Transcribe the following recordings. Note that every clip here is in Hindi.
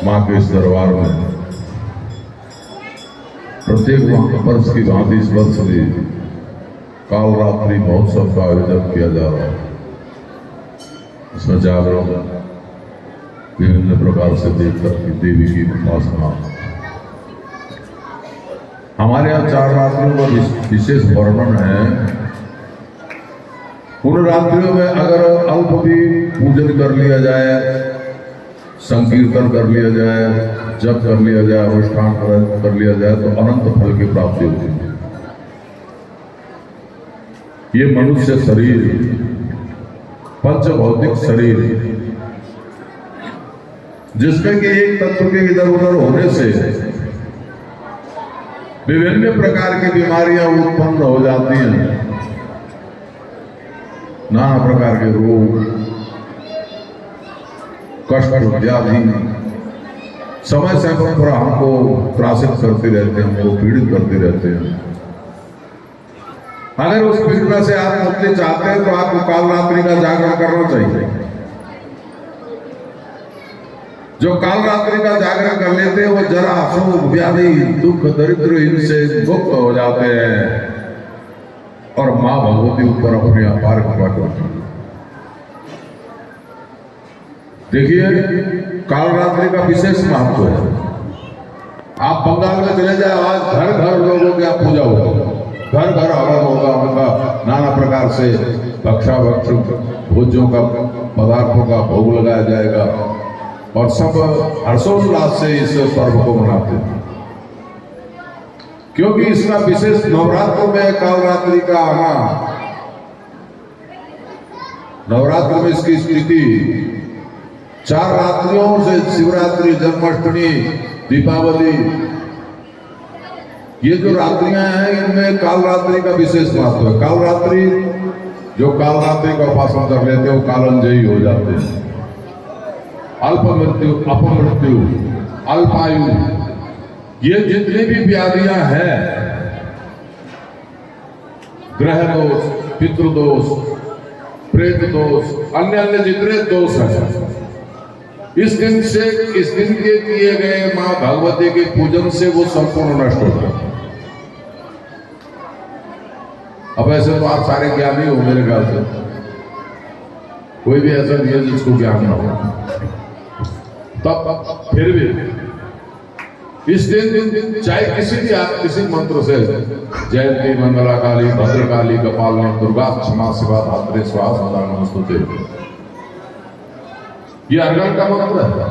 माँ के इस दरबार में प्रत्येक वर्ष की भांति इस वर्ष भी कालरात्रि महोत्सव का आयोजन किया जा रहा है। इसमें जागरण विभिन्न प्रकार से देखकर की देवी की उपासना। हमारे यहाँ 4 रात्रियों का विशेष वर्णन है। उन रात्रियों में अगर अल्प भी पूजन कर लिया जाए, संकीर्तन कर लिया जाए, जप कर लिया जाए, अनुष्ठान कर लिया जाए तो अनंत फल की प्राप्ति होती है। ये मनुष्य शरीर, पंचभौतिक शरीर, जिसमें कि एक तत्व के इधर उधर होने से विभिन्न प्रकार की बीमारियां उत्पन्न हो जाती हैं, नाना प्रकार के रोग, कष्ट, व्याधि समय समय पर हमको त्रासित करते रहते हैं, हमको पीड़ित करते रहते हैं। अगर उस पीड़ा से आप मुक्ति चाहते हैं तो आपको कालरात्रि का जागरण करना चाहिए। जो कालरात्रि का जागरण कर लेते हैं वो जरा अशोक, व्याधि, दुख, दरिद्र इनसे मुक्त हो जाते हैं और मां भगवती ऊपर अपनी अपार कृपा करती है। देखिए, कालरात्रि का विशेष महत्व है। आप बंगाल में चले जाए, आज घर घर लोगों की पूजा होगी, घर घर हवन होगा, उनका नाना प्रकार से भक्षाभक्ष भोज्यों का पदार्थों का भोग लगाया जाएगा और सब हर्षोल्लास से इस पर्व को मनाते हैं। क्योंकि इसका विशेष नवरात्र में कालरात्रि का आना, नवरात्र में इसकी स्थिति 4 रात्रियों से शिवरात्रि, जन्माष्टमी, दीपावली, ये जो रात्रियां हैं इनमें कालरात्रि का विशेष महत्व है। कालरात्रि, जो कालरात्रि का उपासना कर लेते हैं वो कालंजयी हो जाते हैं। अल्प मृत्यु, अपमृत्यु, अल्पायु, ये जितनी भी व्याधियां हैं, ग्रह दोष, पितृदोष, प्रेत दोष, अन्य अन्य जितने दोष हैं, इस दिन के किए गए मां भगवती के पूजन से वो संपूर्ण नष्ट हो जाते हैं। अब ऐसे तो आप सारे ज्ञानी हो मेरे ख्याल से, कोई भी ऐसा नहीं है जिसको ज्ञान ना हो। तब फिर भी इस दिन चाहे किसी भी आप किसी मंत्र से जयंती मंगला काली, भद्रकाली, कपालिनी, दुर्गा, क्षमा शिवा, धात्री, स्वाहा, सदा नमस्तुते, ये अर्घन का मंत्र है।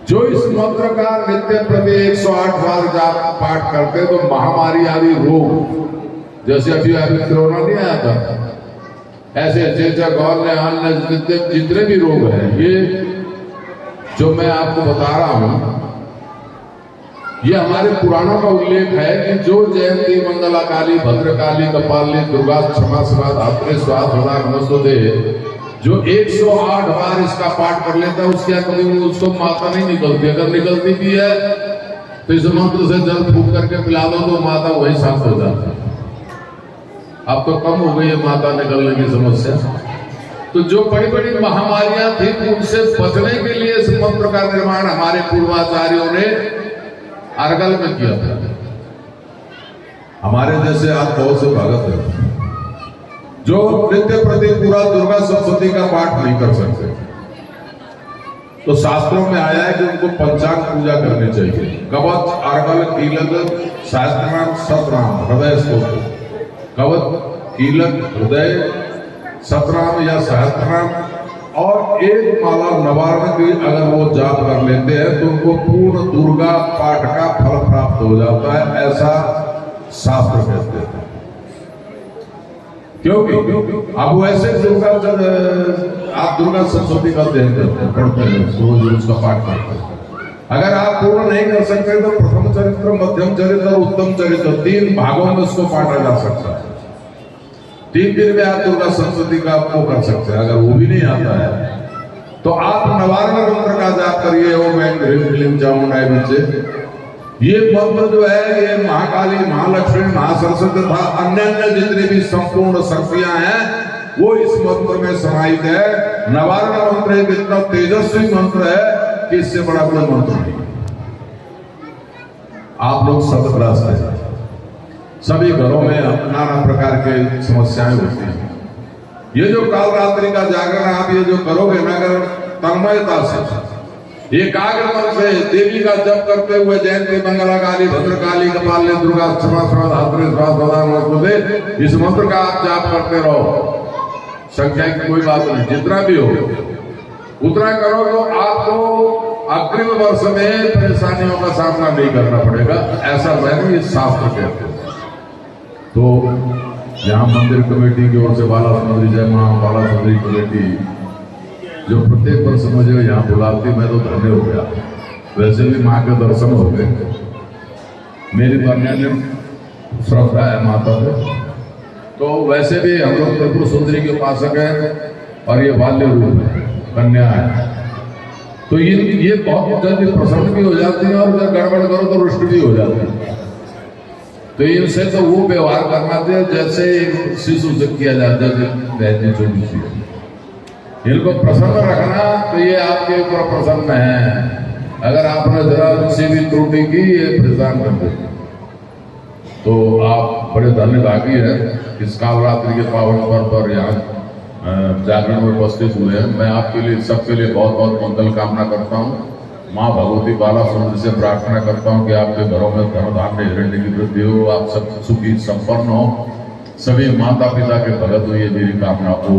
जो इस मंत्र का नित्य प्रति 108 बार जाप पाठ करते तो महामारी आदि रोग, जैसे अभी कोरोना नहीं आया था, ऐसे चेचा गौर ने अन्य जितने भी रोग हैं, ये जो मैं आपको बता रहा हूं, ये हमारे पुराणों का उल्लेख है कि जो जयंती मंगला काली, भद्रकाली, कपालिनी, दुर्गा, क्षमा शिवा, धात्री, स्वाहा, सदा नमस्तुते, जो 108 बार इसका पाठ कर लेता है, उसके कभी उसको माता नहीं निकलती। अगर निकलती भी है तो इस मंत्र से जल फूक करके पिला दो तो माता वही शांत हो जाती है। अब तो कम हो गई है माता निकलने की समस्या। तो जो बड़ी बड़ी महामारियां थी उनसे बचने के लिए इस मंत्र का निर्माण हमारे पूर्वाचार्यों ने अर्गल में किया था। हमारे जैसे आप बहुत से भगत हैं जो नित्य प्रति पूरा दुर्गा सप्तशती का पाठ नहीं कर सकते, तो शास्त्रों में आया है कि उनको पंचांग पूजा करनी चाहिए। कवच, अर्गल, कीलक, सहस्त्रनाम, सतनाम, हृदय स्तोत्र, कवच, कीलक, हृदय, सतनाम या सहस्त्रनाम और एक माला नवारण की अगर वो जाप कर लेते हैं तो उनको पूर्ण दुर्गा पाठ का फल प्राप्त हो जाता है, ऐसा शास्त्र कहते हैं। क्योंकि अब वैसे आप दुर्गा सप्तशती का अध्ययन करते हैं, पढ़ते हैं, रोज उसका पाठ करते हैं। अगर आप पूर्ण नहीं कर सकते तो प्रथम चरित्र, मध्यम चरित्र, उत्तम चरित्र, 3 भागों में उसको पाठा जा सकता है। 3 दिन में आप दुर्गा सप्तशती का आपको कर सकते हैं। अगर वो भी नहीं आता है तो आप नवारण मंत्र का जाप करिए, ओम ऐं ह्रीं क्लीं चामुंडाय विद्ये। ये मंत्र जो है ये महाकाली, महालक्ष्मी, महासरस्वती तथा अन्य अन्य जितनी भी संपूर्ण शक्तियां हैं वो इस मंत्र में समाहित है। नवारण मंत्र एक इतना तेजस्वी मंत्र है कि इससे बड़ा कोई मंत्र नहीं। आप लोग सदग्रस्त हैं, सभी घरों में नाना प्रकार के समस्याएं होती हैं। ये जो काल रात्रि का जागरण आप ये जो करोगे ना, अगर तन्मयता से एकाग्र मन से देवी का जप करते हुए जयंती मंगला काली भद्रकाली कपाली दुर्गा क्षमा धात्री स्वास्थ्य इस मंत्र का आप जाप करते रहो। संख्या की कोई बात नहीं, जितना भी हो उतना करो तो आपको अग्रिम वर्ष में परेशानियों का सामना नहीं करना पड़ेगा, ऐसा मैंने ये शास्त्र कहते हैं। तो यहाँ मंदिर कमेटी की ओर से बाला सुंदरी जय मां बाला सुंदरी कमेटी जो प्रत्येक वर्ष मुझे यहाँ बुलाती, मैं तो धन्य हो गया। वैसे भी माँ के दर्शन हो गए, मेरी कन्या ने श्रद्धा है माता पे, तो वैसे भी हम लोग त्रिपुर सुंदरी के उपासक हैं और ये बाल्य रूप है, कन्या है, तो ये बहुत जल्दी प्रसन्न भी हो जाती है और जब गड़बड़ करो तो रुष्ट भी हो जाती है। तो इनसे तो वो व्यवहार करना चाहिए जैसे शिशु से किया जाता है, छोटी सी इनको प्रसन्न रखना, तो ये आपके ऊपर प्रसन्न है। अगर आपने जरा सी भी त्रुटि की ये परेशान कर देते, तो आप बड़े धन्य भागी हैं इस कालरात्रि के पावन पर्व पर यहाँ जागरण में उपस्थित हुए हैं। मैं आपके लिए सबके लिए बहुत बहुत मंगल कामना करता हूँ। माँ भगवती बाला सुंदरी से प्रार्थना करता हूँ कि आपके घरों में धन धान्य हिरण्य की वृद्धि हो, आप सब सुखी संपन्न हो, सभी माता पिता के भगत हो, ये मेरी कामना हो।